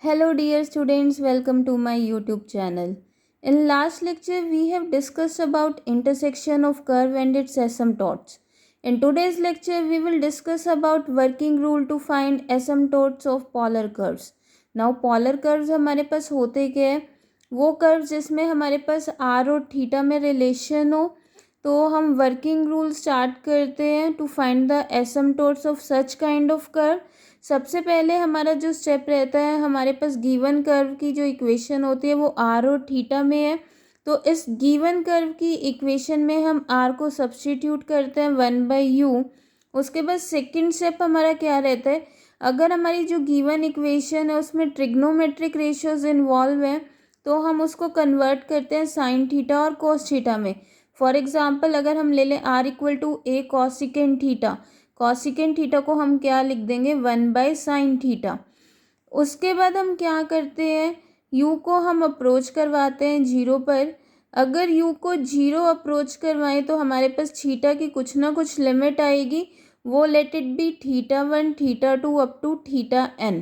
Hello dear students, welcome to my YouTube channel. In last lecture we have discussed about intersection of curve and its asymptotes. In today's lecture we will discuss about working rule to find asymptotes of polar curves. Now polar curves हमारे पास होते क्या है, वो curves जिसमें हमारे पास r और theta में रिलेशन हो, तो हम वर्किंग रूल स्टार्ट करते हैं to find the asymptotes of such kind of curve. सबसे पहले हमारा जो स्टेप रहता है, हमारे पास गिवन कर्व की जो इक्वेशन होती है वो आर और थीटा में है. तो इस गिवन कर्व की इक्वेशन में हम आर को सब्स्टिट्यूट करते हैं 1/u. उसके बाद सेकंड स्टेप हमारा क्या रहता है, अगर हमारी जो गिवन इक्वेशन है उसमें ट्रिग्नोमेट्रिक रेशियोज इन्वॉल्व हैं तो हम उसको कन्वर्ट करते हैं साइन थीटा और कोस थीटा में. फॉर एग्जाम्पल अगर हम ले लें r equal to a cosecant theta, cosecant theta को हम क्या लिख देंगे 1/sin थीटा. उसके बाद हम क्या करते हैं, u को हम अप्रोच करवाते हैं जीरो पर. अगर u को जीरो अप्रोच करवाएं तो हमारे पास थीटा की कुछ ना कुछ लिमिट आएगी, वो let it be θ1 θ2 up to θn.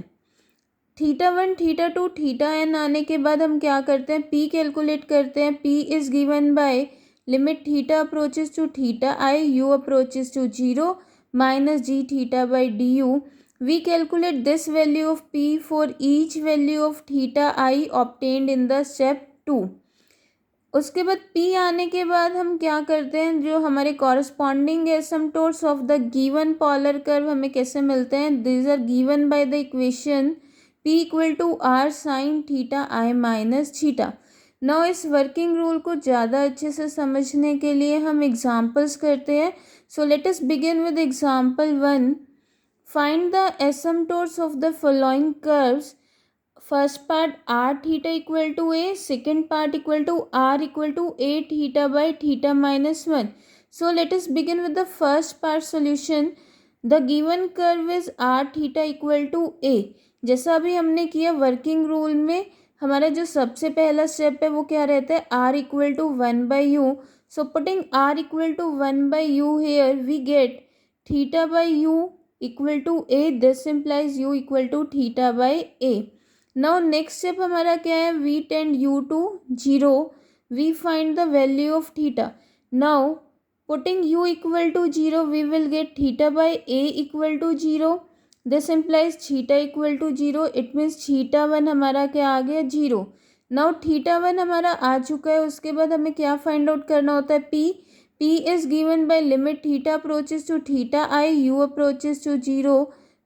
θ1 θ2 θn आने के बाद हम क्या करते हैं, p कैलकुलेट करते हैं. p is given by limit theta approaches to theta i u approaches to zero minus g theta by du. We calculate this value of p for each value of theta I obtained in the step 2. उसके बाद p आने के बाद हम क्या करते हैं, जो हमारे corresponding asymptotes of the given polar curve हमें कैसे मिलते हैं, this are given by the equation p equal to r sin theta i minus theta. Now इस वर्किंग रूल को ज़्यादा अच्छे से समझने के लिए हम एग्जाम्पल्स करते हैं. So let us begin with example 1. Find the asymptotes of the following curves. First part r theta equal to a, second part equal to r equal to a theta by theta minus 1. So let us begin with the first part solution. The given curve is r theta equal to a. जैसा अभी हमने किया working rule में, हमारा जो सबसे पहला step है वो क्या रहता है, r equal to 1/u. So putting r equal to 1/u here, we get theta by u equal to a. This implies u equal to theta by a. Now next step हमारा क्या है, we tend u to 0. We find the value of theta. Now putting u equal to 0, we will get theta by a equal to 0. This implies theta equal to 0. It means θ1 हमारा क्या आ गया 0. Now θ1 हमारा आ चुका है. उसके बाद हमें क्या फाइंड आउट करना होता है, p is given by limit theta approaches to theta i u approaches to 0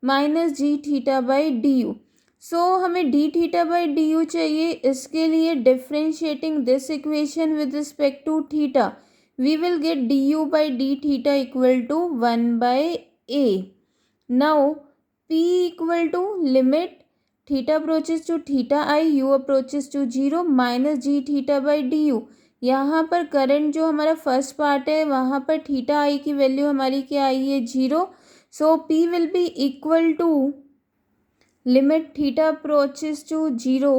minus g theta by d u. So हमें d theta by d u चाहिए. इसके लिए differentiating this equation with respect to theta, we will get d u by d theta equal to 1/a. Now p equal to limit theta approaches to theta i u approaches to 0 minus g theta by d you. यहाँ पर current जो हमारा first part है वहाँ पर theta i की value हमारी क्या आई है 0. So p will be equal to limit theta approaches to 0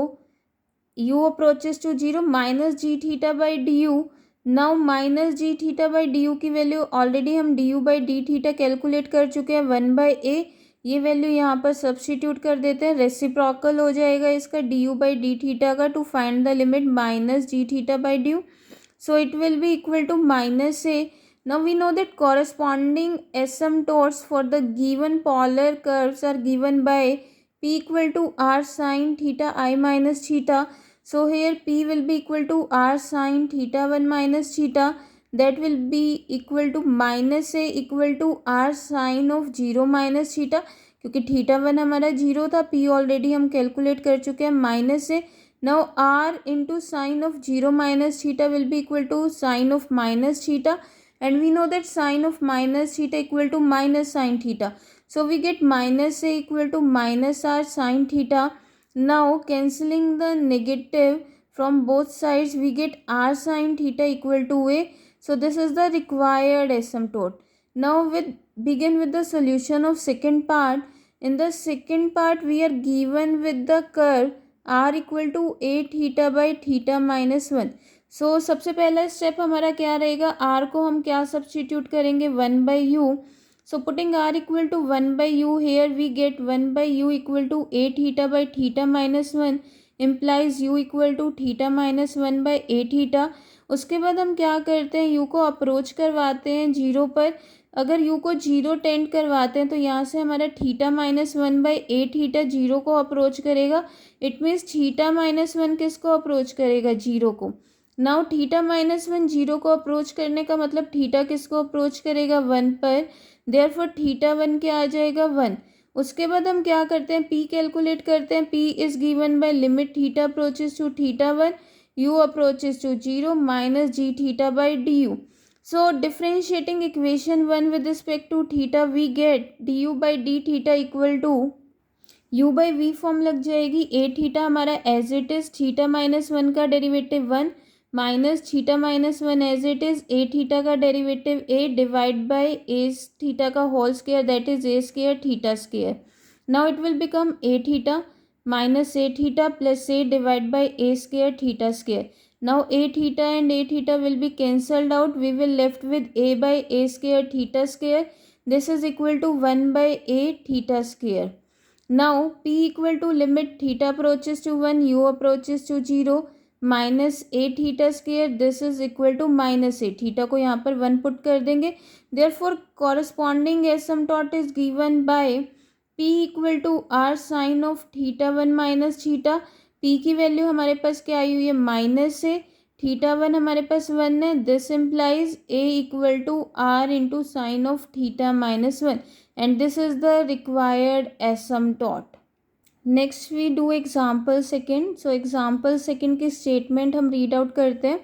u approaches to 0 minus g theta by d u. Now minus g theta by d u की value already हम d u by d theta calculate कर चुके हैं 1/a. ये value यहाँ पर substitute कर देते हैं, रेसिप्रोकल हो जाएगा इसका d u by d theta का to find the limit minus g theta by d u. So it will be equal to minus a. Now we know that corresponding asymptotes for the given polar curves are given by p equal to r sin theta i minus theta. So here p will be equal to r sin θ1 minus theta, that will be equal to minus a equal to r sin of 0 minus theta. क्योंकि θ1 हमारा 0 था, p already हम calculate कर चुके हैं minus a. Now r into sine of 0 minus theta will be equal to sine of minus theta, and we know that sine of minus theta equal to minus sin theta. So we get minus a equal to minus r sin theta. Now cancelling the negative from both sides, we get r sin theta equal to a. So this is the required asymptote. Now begin with the solution of second part. In the second part we are given with the curve r equal to a theta by theta minus 1. So सबसे पहला step हमारा क्या रहेगा, r को हम क्या substitute करेंगे 1/u. So putting r equal to 1 by u here, we get 1 by u equal to a theta by theta minus 1 implies u equal to theta minus 1 by a theta. उसके बाद हम क्या करते हैं, u को approach करवाते हैं zero पर. अगर u को जीरो टेंड करवाते हैं तो यहाँ से हमारा theta minus one by a theta zero को अप्रोच करेगा. It means theta minus one किसको अप्रोच करेगा, जीरो को. Now theta minus one zero को अप्रोच करने का मतलब थीटा किसको अप्रोच करेगा, वन पर. देयरफॉर थीटा वन क्या आ जाएगा, वन. उसके बाद हम क्या करते हैं, p कैलकुलेट करते हैं. p is given by limit theta approaches to theta one u approaches to zero minus g theta by d u. So differentiating equation one with respect to theta we get d u by d theta equal to u by v form लग जाएगी. A theta हमारा as it is theta minus one का derivative one minus theta minus one as it is a theta का derivative A divide by a theta का whole square that is a square theta square. Now it will become a theta minus a theta plus a divided by a square theta square. Now a theta and a theta will be cancelled out. We will left with a by a square theta square. This is equal to 1 by a theta square. Now p equal to limit theta approaches to 1 u approaches to 0 minus a theta square. This is equal to minus a. theta को यहाँ पर 1 put कर देंगे. Therefore corresponding asymptote is given by p equal to r sine of theta one minus theta. p की value हमारे पास क्या आई हुई है, माइनस है. थीटा वन हमारे पास वन है. This implies a equal to r into sine of theta minus one and this is the required asymptote. Next we do example second. So example second की स्टेटमेंट हम read out करते हैं.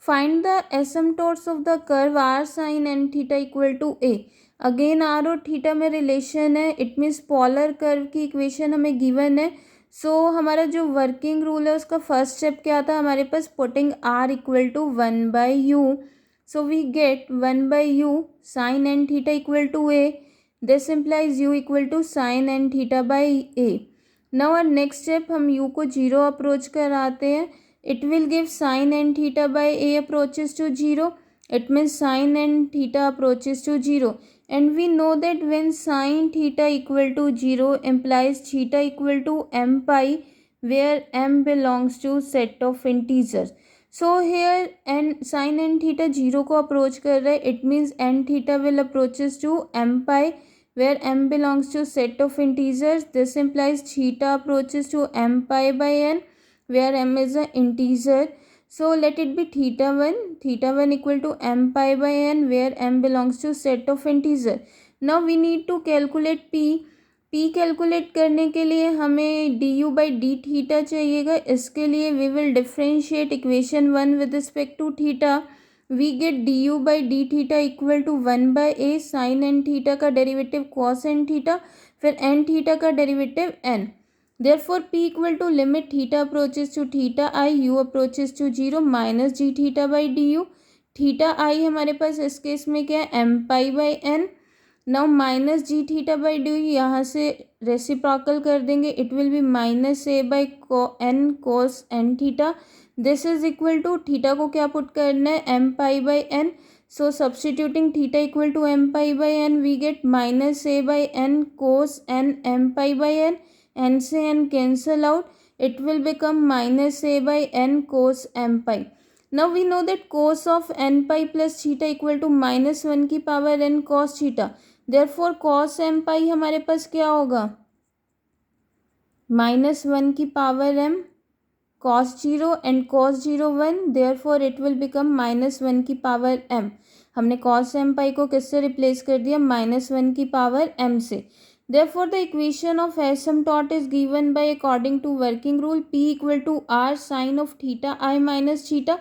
Find the asymptotes of the curve r sine and theta equal to a. Again r और theta में relation है. It means polar curve की equation हमें given है. सो हमारा जो वर्किंग रूल है उसका फर्स्ट स्टेप क्या था, हमारे पास putting r equal to one by u. So we get one by u sine and theta equal to a. This implies u equal to sine and theta by a. Now our next step, हम u को zero approach कराते हैं. It will give sine and theta by a approaches to zero. It means sine and theta approaches to zero. And we know that when sin theta equal to 0 implies theta equal to m pi where m belongs to set of integers. So here and sin and theta 0 को approach कर रहा है. It means n theta will approaches to m pi where m belongs to set of integers. This implies theta approaches to m pi by n where m is an integer. So let it be theta 1 equal to m pi by n where m belongs to set of integer. Now we need to calculate p. p calculate करने के लिए हमें du by d theta चाहिएगा. इसके लिए we will differentiate equation 1 with respect to theta. We get du by d theta equal to 1 by a sin n theta का derivative cos n theta फिर n theta का derivative n. Therefore p equal to limit theta approaches to theta I u approaches to 0 minus g theta by du. Theta I हमारे पास इस case में क्या है, m pi by n. Now minus g theta by d यहाँ से reciprocal कर देंगे. It will be minus a by n cos n theta. This is equal to theta को क्या पुट करना है, m pi by n. सो substituting theta equal to m pi by n we get minus a by n cos n m pi by n. n से n cancel out. It will become minus a by n cos m pi. Now we know that cos of n pi plus theta equal to minus one की power n cos theta. Therefore cos m pi हमारे पास क्या होगा, minus one की power m cos zero and cos zero one. Therefore it will become minus one की power m. हमने cos m pi को किससे रिप्लेस कर दिया, माइनस वन की पावर m से. Therefore the equation of asymptote is given by according to working rule p equal to r sin of theta I minus theta.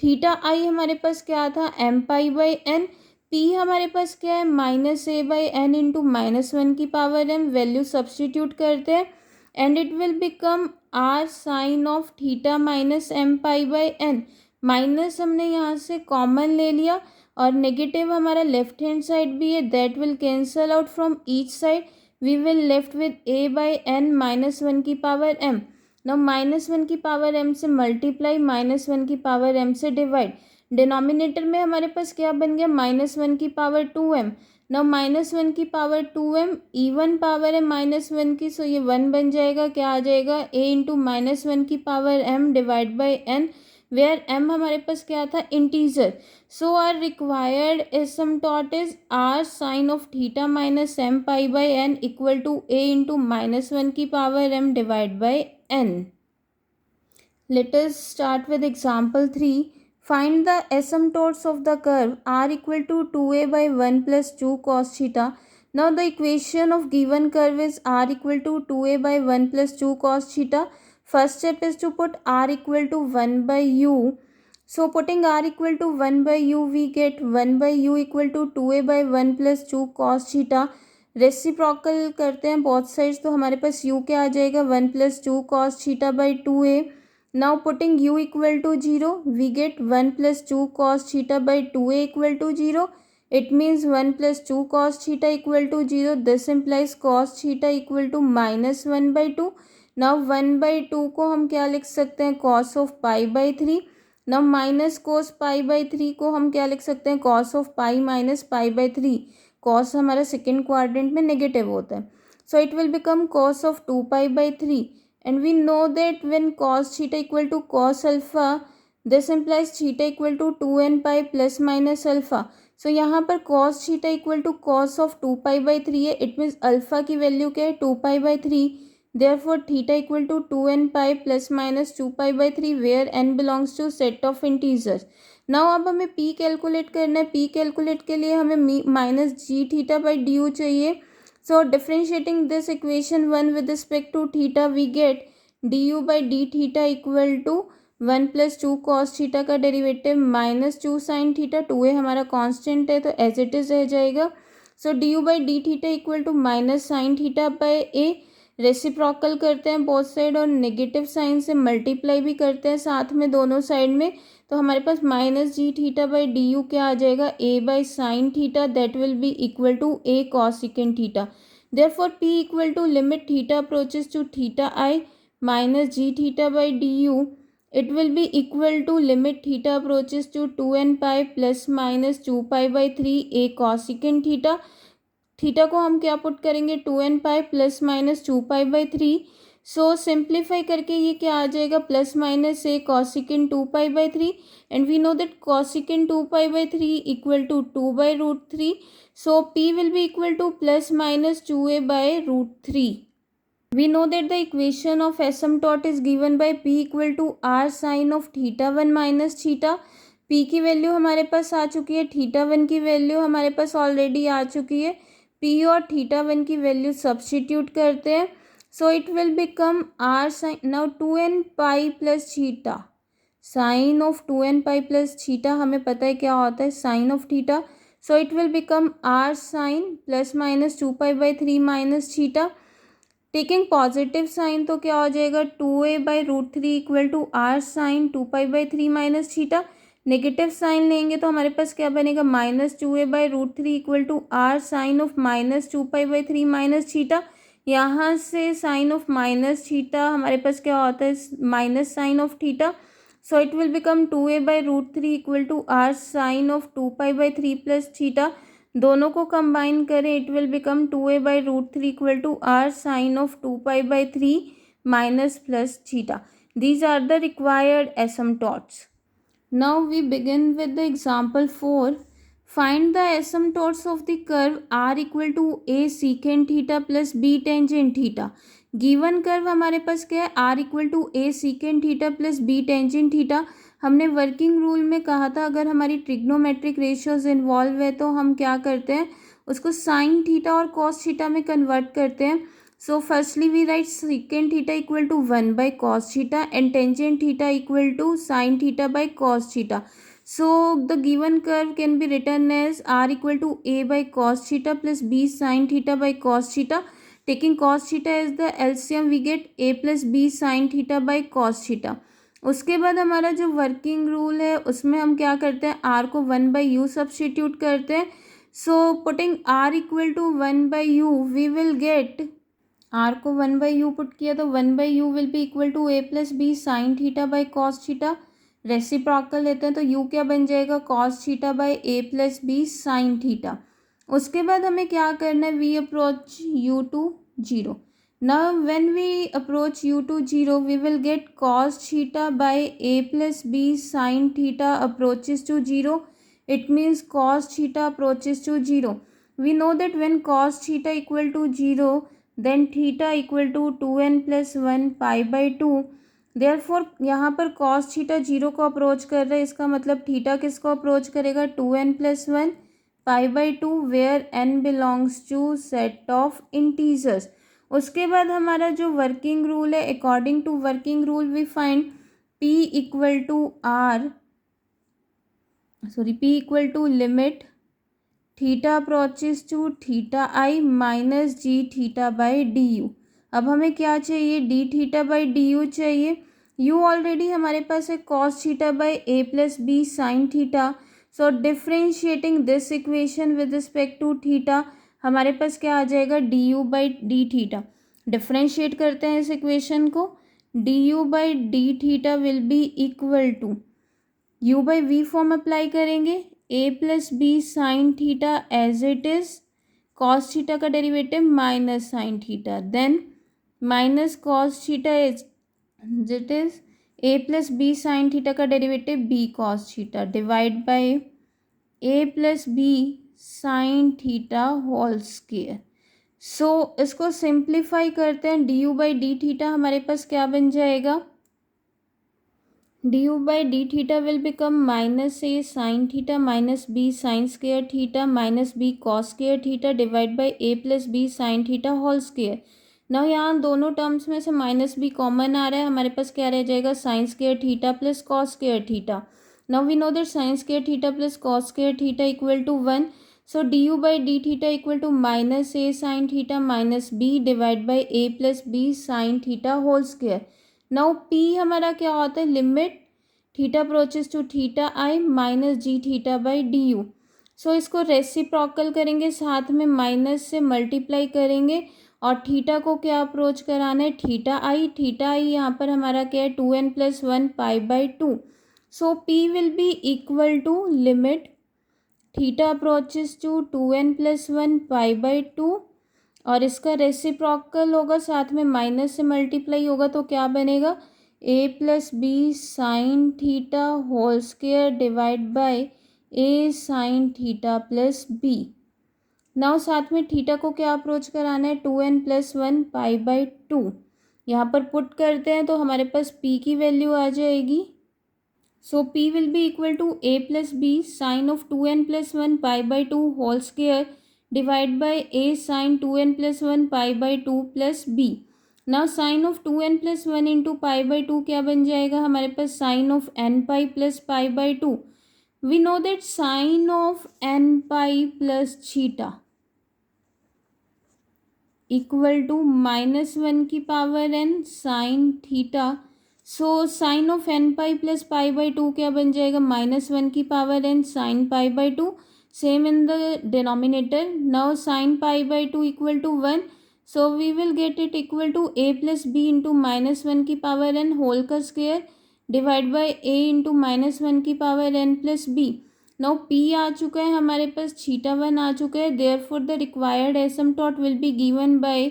theta I हमारे पास क्या था, m pi by n. p हमारे पास क्या है, minus a by n into minus one की power m. Value substitute करते हैं and it will become r sin of theta minus m pi by n. Minus हमने यहाँ से कॉमन ले लिया और नेगेटिव हमारा लेफ्ट हैंड साइड भी है. That will cancel out from each side. we will left with a by n minus one की power m. now minus one की पावर m से मल्टीप्लाई माइनस वन की पावर m से divide. Denominator में हमारे पास क्या बन गया, माइनस वन की पावर टू m. नाउ -1 की पावर 2m, इवन पावर है -1 की, सो ये 1 बन जाएगा। क्या आ जाएगा, a इंटू -1 की power m divide by n, where m हमारे पास क्या था, integer. So our required asymptote is r sine of theta minus m pi by n equal to a into -1 की power m divide by n। Let us start with example 3. Find the asymptotes of the curve r equal to 2a by 1 plus 2 cos theta. Now the equation of given curve is r equal to 2a by 1 plus 2 cos theta. First step is to put r equal to 1 by u. So putting r equal to 1 by u, we get 1 by u equal to 2a by 1 plus 2 cos theta. Reciprocal करते हैं both sides, तो हमारे पास u क्या आ जाएगा, 1 plus 2 cos theta by 2a. Now putting u equal to 0, we get 1 plus 2 cos theta by 2a equal to 0. It means 1 plus 2 cos theta equal to 0. This implies cos theta equal to minus 1 by 2. Now 1 by 2 को हम क्या लिख सकते हैं, cos of pi by 3. Now minus cos pi by 3 को हम क्या लिख सकते हैं, cos of pi minus pi by 3. cos हमारा सेकेंड क्वाड्रेंट में नेगेटिव होता है, so it will become cos of 2 pi by 3. And we know that when cos theta equal to cos alpha, this implies theta equal to 2n pi plus minus alpha. So यहाँ पर cos theta equal to cos of 2 pi by 3 है, it means alpha की value क्या है, 2 pi by 3. Therefore theta equal to 2n pi plus minus 2 pi by 3, where n belongs to set of integers. Now अब हमें p calculate करना है। p calculate के लिए हमें minus g theta by d u चाहिए। So differentiating this equation 1 with respect to theta, we get du by d theta equal to 1 plus 2 cos theta का derivative minus 2 sine theta, 2a हमारा constant है तो as it is रह जाएगा। So du by d theta equal to minus sine theta by a। Reciprocal करते हैं both side और negative sign से मल्टीप्लाई भी करते हैं साथ में दोनों साइड में, तो हमारे पास minus g theta by d u क्या आ जाएगा, a by sine theta, that will be equal to a cos secant theta. Therefore p equal to limit theta approaches to theta i minus g theta by d u, it will be equal to limit theta approaches to 2n pi plus minus 2 pi by 3 a cos secant theta. Theta को हम क्या put करेंगे, 2n pi plus minus 2 pi by 3। So simplify करके ये क्या आ जाएगा, plus minus a cosecant 2 pi by 3, and we know that cosecant 2 pi by 3 equal to 2 by root 3. So p will be equal to plus minus 2a by root 3. We know that the equation of asymptote is given by p equal to r sin of theta 1 minus theta. p की value हमारे पास आ चुकी है, theta 1 की value हमारे पास already आ चुकी है। p और थीटा 1 की वैल्यू सब्स्टिट्यूट करते हैं, so it will become r sin, now 2n pi plus theta, sine of 2n pi plus theta हमें पता है क्या होता है, sine of theta. So it will become r sine plus minus 2 pi by 3 minus theta. Taking positive sign तो क्या हो जाएगा, 2a by root 3 equal to r sine 2 pi by 3 minus theta. Negative sign लेंगे तो हमारे पास क्या बनेगा, minus 2a by root 3 equal to r sine of minus 2 pi by 3 minus theta. यहाँ से साइन ऑफ माइनस थीटा हमारे पास क्या होता है, minus sine of theta. So it will become 2a by root 3 equal to r sine of 2 pi by 3 plus theta. दोनों को combine करें, it will become 2a by root 3 equal to r sine of 2 pi by 3 minus plus theta. These are the required asymptotes. Now we begin with the example 4. Find the asymptotes of the curve r equal to a secant theta plus b tangent theta. Given curve हमारे पास क्या है, r equal to a secant theta plus b tangent theta. हमने working rule में कहा था अगर हमारी ट्रिग्नोमेट्रिक रेशियोज इन्वॉल्व है तो हम क्या करते हैं, उसको साइन थीटा और कॉस थीटा में कन्वर्ट करते हैं। So firstly we write secant theta equal to 1 by cos theta and tangent theta equal to sine theta by cos theta. So the given curve can be written as r equal to a by cos theta plus b sin theta by cos theta. Taking cos theta as the LCM, we get a plus b sin theta by cos theta. उसके बाद हमारा जो working rule है उसमें हम क्या करते हैं, r को 1 by u सब्स्टिट्यूट करते हैं. So putting r equal to 1 by u, we will get, r को 1 by u पुट किया तो 1 by u will be equal to a plus b sin theta by cos theta. Reciprocal लेते हैं तो u क्या बन जाएगा, cos theta by a plus b sine theta. उसके बाद हमें क्या करना है, we approach u to zero. Now when we approach u to zero we will get cos theta by a plus b sin theta approaches to zero. It means cos theta approaches to zero. We know that when cos theta equal to 0 then theta equal to 2n plus 1 pi by 2. Therefore यहाँ पर cos theta 0 को approach कर रहा है, इसका मतलब theta किसको approach करेगा, 2n plus 1 pi by 2 where n belongs to set of integers. उसके बाद हमारा जो वर्किंग रूल है, according to working rule we find p equal to limit theta approaches to theta i minus g theta by d u. अब हमें क्या चाहिए, d theta by d u चाहिए. यू ऑलरेडी हमारे पास है cos theta by a plus b sine theta. So differentiating this equation with respect to theta हमारे पास क्या आ जाएगा, d u by d theta. Differentiate करते हैं इस इक्वेशन को. D u by d theta will be equal to u by v form apply करेंगे, a plus b sine theta as it is, cos theta का derivative minus sine theta, then minus cos theta as it is, a plus b sine theta का derivative b cos theta divide by a plus b sine theta whole square. So इसको simplify करते हैं, d u by d theta हमारे पास क्या बन जाएगा, d u by d theta will become minus a sine theta minus b sine square theta minus b cos square theta divide by a plus b sine theta whole square. ना यहाँ दोनों terms में से minus B common आ रहा है, हमारे पास क्या रह जाएगा, sine square theta plus cos square theta. Now we know that sine square theta plus cos square theta equal to 1. So d u by d theta equal to minus a sine theta minus b divide by a plus b sine theta whole square. Now p हमारा क्या होता है, limit theta approaches to theta i minus g theta by d u. So इसको reciprocal करेंगे, साथ में minus से multiply करेंगे और थीटा को क्या अप्रोच कराना है, थीटा आई यहाँ पर हमारा क्या है, 2n plus 1 pi by 2. So p will be equal to limit theta approaches to 2n plus 1 pi by 2 और इसका रेसिप्रोकल होगा, साथ में माइनस से मल्टीप्लाई होगा, तो क्या बनेगा, a plus b sine theta whole square divide by a sine theta plus b. Now साथ में थीटा को क्या अप्रोच कराना है, 2n प्लस 1 पाई बाई 2. यहाँ पर पुट करते हैं तो हमारे पास p की वैल्यू आ जाएगी. So p will be equal to a plus b sine of 2n plus 1 pi by 2 whole square divide by a sine 2n plus 1 pi by 2 plus b. Now sine of 2n plus 1 into pi by 2 क्या बन जाएगा, हमारे पास sine of n pi plus pi by 2. We know that sine of n pi plus theta equal to minus 1 की power n sine theta. So sine of n pi plus pi by 2 क्या बन जाएगा, minus 1 की power n sine pi by 2, same in the denominator. Now sine pi by 2 equal to 1. So we will get it equal to a plus b into minus 1 की power n whole का square divide by a into minus 1 की power n plus b. Now p आ चुका है हमारे पास, theta 1 आ चुका है, therefore the required asymptote will be given by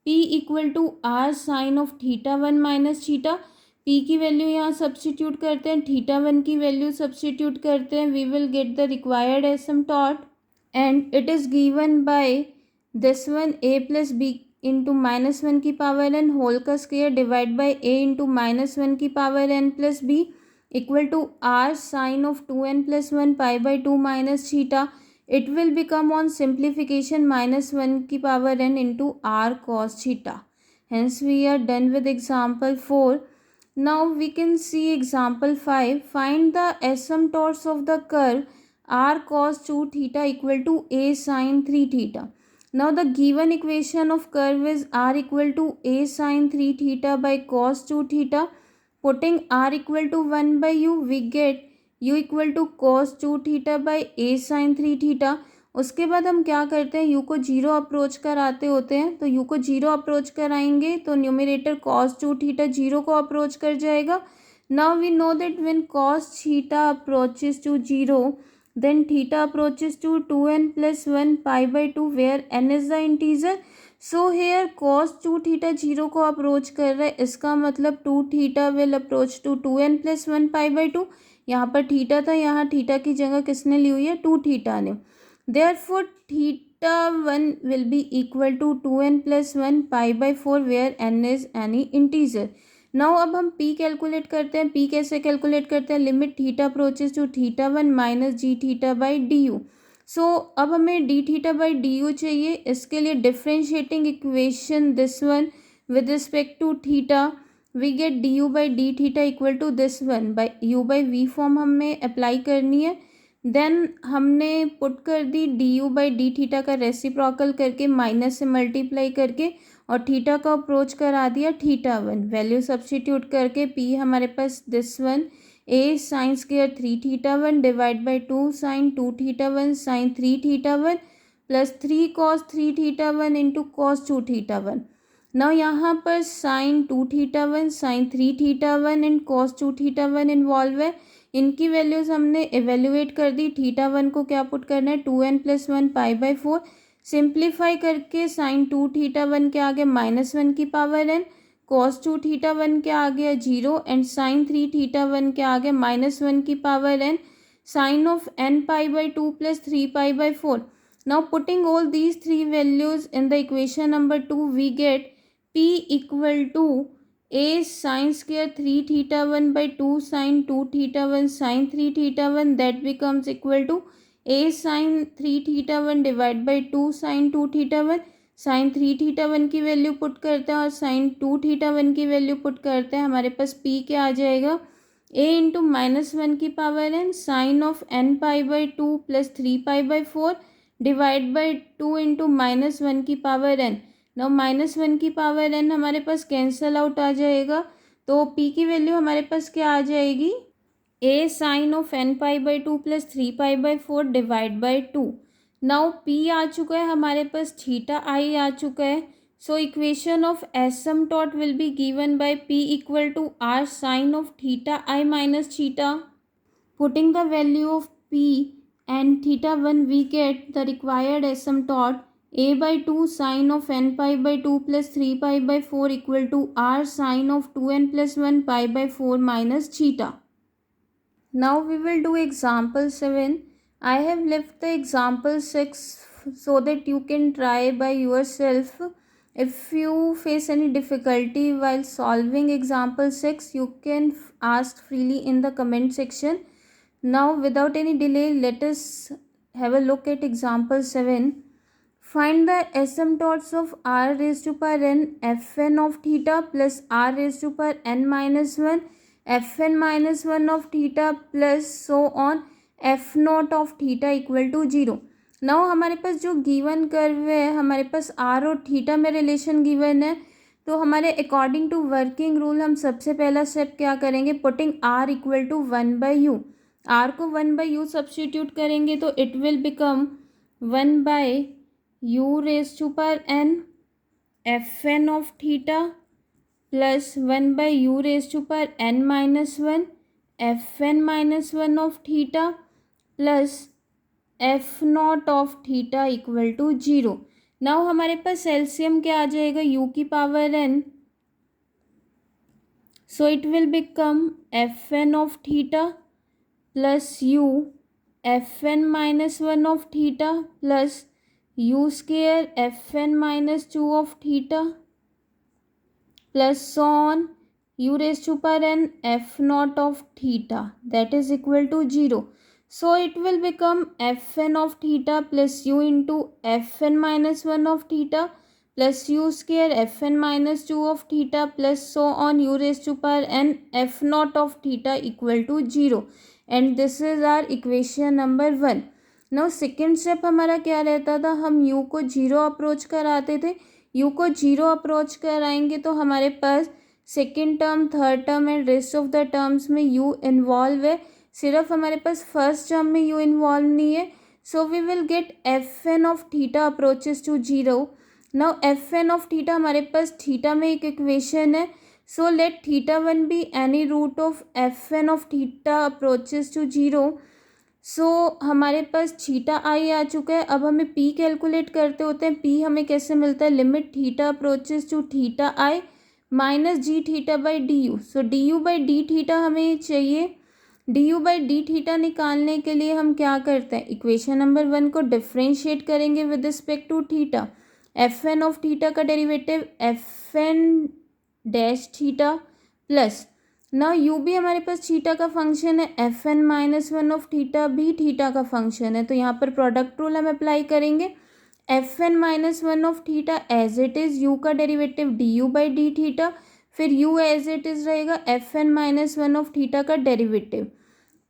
p equal to r sine of theta 1 minus theta. p की वैल्यू यहाँ सब्सटीट्यूट करते हैं, थीटा 1 की वैल्यू सब्सटीट्यूट करते हैं, we will get the required एसिम्पटोट and it is given by this one a plus b into minus 1 की power n whole का square divide by a into minus 1 की power n plus b equal to r sine of 2n plus 1 pi by 2 minus theta. It will become on simplification minus 1 की power n into r cos थीटा. Hence we are done with example 4. Now we can see example 5. Find the asymptotes of the curve r cos 2 theta equal to a sin 3 theta. Now the given equation of curve is r equal to a sin 3 theta by cos 2 theta. Putting r equal to 1 by u, we get u equal to cos 2 theta by a sin 3 theta. उसके बाद हम क्या करते हैं, u को zero approach कराते होते हैं, तो u को जीरो अप्रोच कराएंगे तो न्यूमरेटर cos 2 theta जीरो को अप्रोच कर जाएगा. Now we know that when cos theta approaches to 0 then theta approaches to 2n plus 1 pi by 2 where n is the integer. So here cos 2 theta 0 को approach कर रहा है, इसका मतलब 2 theta will approach to 2n plus 1 pi by 2. यहाँ पर theta था, यहाँ थीटा की जगह किसने ली हुई है, 2 थीटा ने. Therefore theta 1 will be equal to 2n plus 1 pi by 4 where n is any integer. Now अब हम p कैलकुलेट करते हैं. p कैसे कैलकुलेट करते हैं, limit theta approaches to theta 1 minus g theta by d u. So अब हमें d theta by d u चाहिए. इसके लिए differentiating equation this one with respect to theta we get d u by d theta equal to this one by u by v form हमें apply करनी है. Then हमने put कर दी d u by d theta का reciprocal करके minus से multiply करके और थीटा का अप्रोच करा दिया थीटा 1. वैल्यू सब्सटीट्यूट करके पी हमारे पास this one a sine square 3 theta 1 divide by 2 sine 2 theta 1 sine 3 theta 1 plus 3 cos 3 theta 1 into cos 2 theta 1. Now यहाँ पर sine 2 theta 1 sine 3 theta 1 and cos 2 theta 1 involve है. इनकी values हमने evaluate कर दी. Theta 1 को क्या पुट करना है, 2n plus 1 pi by 4. Simplify करके साइन 2 थीटा 1 के आगे -1 की पावर n, कॉस 2 थीटा 1 के आगे 0 एंड साइन 3 थीटा 1 के आगे -1 की power n, sine of n pi by 2 plus 3 pi by 4. Now putting all these three values in the equation number 2 we get p equal to a sine square 3 theta 1 by 2 sine 2 theta 1 sine 3 theta 1 that becomes equal to a sine 3 theta 1 divide by 2 sine 2 theta 1. Sine 3 theta 1 की value put करते हैं और sign 2 theta 1 की value put करते हैं. हमारे पास p क्या आ जाएगा, a इंटू -1 की power n sine of n pi by 2 plus 3 pi by 4 divide by 2 into -1 की पावर n. नाउ -1 की पावर n हमारे पास कैंसल आउट आ जाएगा, तो p की वैल्यू हमारे पास क्या आ जाएगी, a sine of n pi by 2 plus 3 pi by 4 divide by 2. Now p आ चुका है हमारे पास, थीटा i आ चुका है. So equation of asymptote will be given by p equal to r sine of theta i minus theta. Putting the value of p and theta 1 we get the required asymptote a by 2 sine of n pi by 2 plus 3 pi by 4 equal to r sine of 2n plus 1 pi by 4 minus theta. Now we will do example 7. I have left the example 6 so that you can try by yourself. If you face any difficulty while solving example 6, you can ask freely in the comment section. Now without any delay, let us have a look at example 7. Find the asymptotes of r raised to power n fn of theta plus r raised to power n minus 1 fn minus 1 of theta plus so on f naught of theta equal to 0. Now हमारे पास जो given curve है, हमारे पास r और theta में relation given है, तो हमारे अकॉर्डिंग टू वर्किंग रूल हम सबसे पहला स्टेप क्या करेंगे, putting r equal to 1 by u. r को 1 बाई यू सब्सटीट्यूट करेंगे तो it will become 1 by u raise to power n f n of theta plus 1 by u raise to power n minus 1 f n minus 1 of theta plus f naught of theta equal to 0. Now हमारे पास LCM क्या आ जाएगा, u की power n, so it will become f n of theta plus u f n minus 1 of theta plus u square f n minus 2 of theta plus so on u raise to power n f naught of theta that is equal to 0. So it will become fn of theta plus u into fn minus 1 of theta plus u square fn minus 2 of theta plus so on u raised to power n f naught of theta equal to 0. And this is our equation number 1. Now second step हमारा क्या रहता था, हम u को 0 approach कराते थे. u को 0 approach कराएंगे तो हमारे पास second term, third term and rest of the terms में u इन्वॉल्व है, सिर्फ हमारे पास फर्स्ट टर्म में u इन्वॉल्व नहीं है. So we will get f n of theta approaches to 0. Now f n of theta हमारे पास थीटा में एक इक्वेशन है, so let theta 1 be any root of f n of theta approaches to 0. So हमारे पास theta आई आ चुका है। अब हमें पी कैलकुलेट करते होते हैं। पी हमें कैसे मिलता है, limit theta approaches to theta i minus g theta by d u. So d u by d theta हमें चाहिए। D u by d theta निकालने के लिए हम क्या करते हैं, इक्वेशन नंबर 1 को डिफ्रेंशिएट करेंगे with respect to theta. F n of theta का derivative f n dash theta plus ना यू भी हमारे पास थीटा का फंक्शन है, f n minus one of theta भी थीटा का फंक्शन है। तो यहाँ पर प्रोडक्ट रूल हम अप्लाई करेंगे। F n minus one of theta as it is, u का derivative d u by d theta, फिर यू एज इट इज़ रहेगा F n minus one of theta का derivative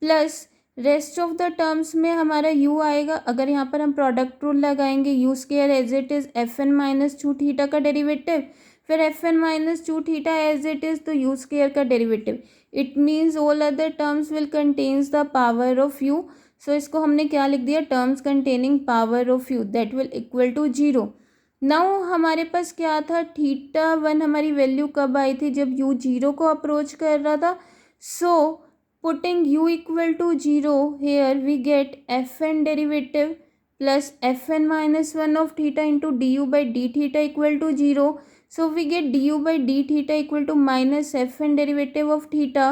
plus rest of the terms में हमारा u आएगा। अगर यहाँ पर हम प्रोडक्ट रूल लगाएंगे, u square as it is f n minus two theta का डेरिवेटिव, फिर f n minus two theta as it is तो यू स्केयर का derivative. It means all other terms will contains the power of u। So इसको हमने क्या लिख दिया, terms containing power of u that will equal to zero. Now हमारे पास क्या था, थीटा वन हमारी वैल्यू कब आई थी, जब u जीरो को अप्रोच कर रहा था। सो putting u equal to 0 here we get fn derivative plus fn minus 1 of theta into du by d theta equal to 0. So we get du by d theta equal to minus fn derivative of theta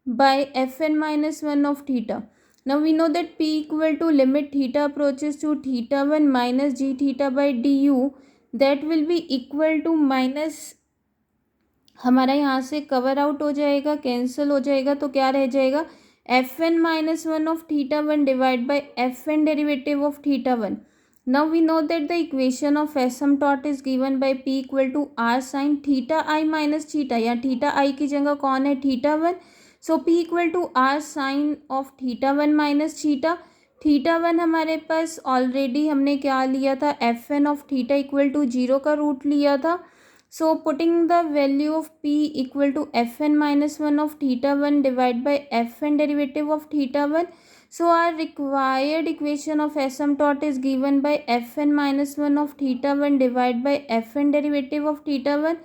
by fn minus 1 of theta. Now we know that p equal to limit theta approaches to theta 1 minus g theta by du, that will be equal to minus, हमारा यहाँ से cover out हो जाएगा, cancel हो जाएगा, तो क्या रह जाएगा, f n minus one of theta one divide by f n derivative of theta one. Now we know that the equation of asymptote is given by p equal to r sine theta i minus theta, या theta i की जगह कौन है, theta one. So p equal to r sine of theta one minus theta. Theta one हमारे पास already हमने क्या लिया था, f n of theta equal to zero का रूट लिया था। So putting the value of p equal to fn minus 1 of theta 1 divided by fn derivative of theta 1. So our required equation of asymptote is given by fn minus 1 of theta 1 divided by fn derivative of theta 1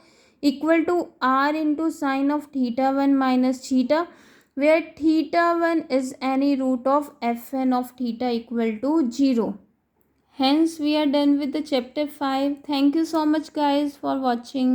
equal to r into sine of theta 1 minus theta, where theta 1 is any root of fn of theta equal to 0. Hence we are done with the chapter 5. Thank you so much guys for watching.